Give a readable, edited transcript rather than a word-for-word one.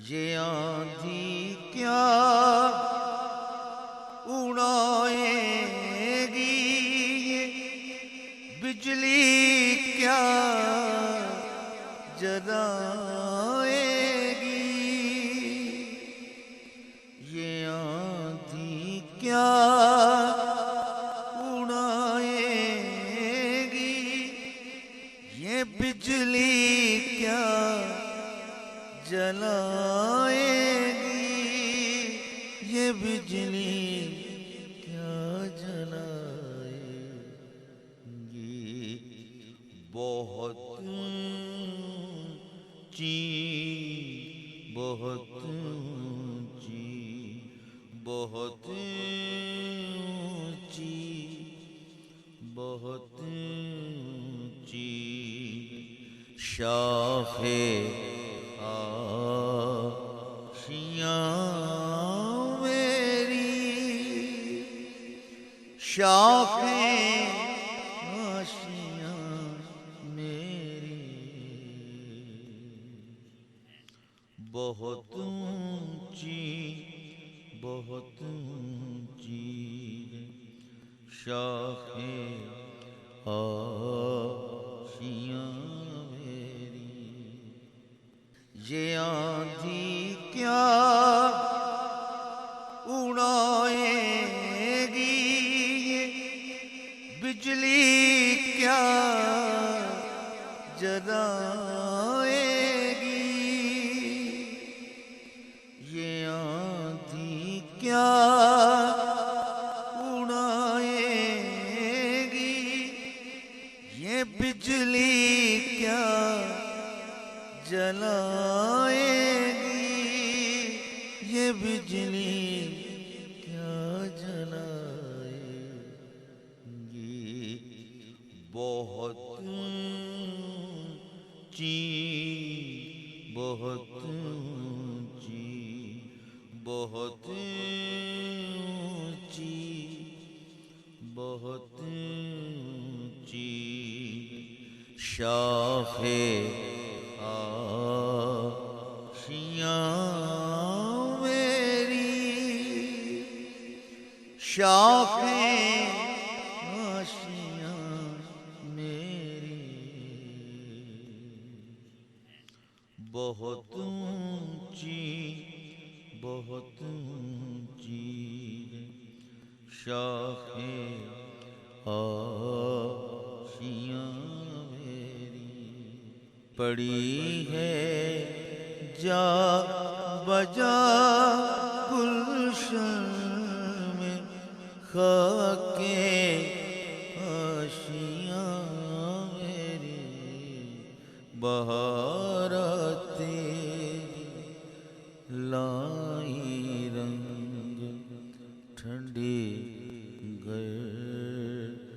یہ آندھی کیا اڑائے گی، یہ بجلی کیا جلائے گی، یہ آندھی کیا اڑائے گی، یہ بجلی کیا جلائے گی، یہ بجلی کیا جلائے گی۔ بہت اونچی، بہت اونچی، بہت اونچی، بہت اونچی شاخ آشیاں میری، شاخ آشیاں میری، بہت اونچی، بہت اونچی شاخ آشیاں میری۔ یہ آندھی کیا اڑائے گی، یہ بجلی کیا جلائے گی، یہ آندھی کیا اڑائے گی، یہ بجلی کیا جلائے گی، یہ بجلی کیا جلائے گی۔ بہت اونچی، بہت اونچی، بہت اونچی، بہت اونچی شاخ آشیاں میری، شاخ آشیاں میری، بہت اونچی، بہت اونچی شاخ آشیاں میری، پڑی ہے جا بجا گلشن میں خاک آشیاں میری، بہار تیری لائی رنگ ٹھنڈی گرمیاں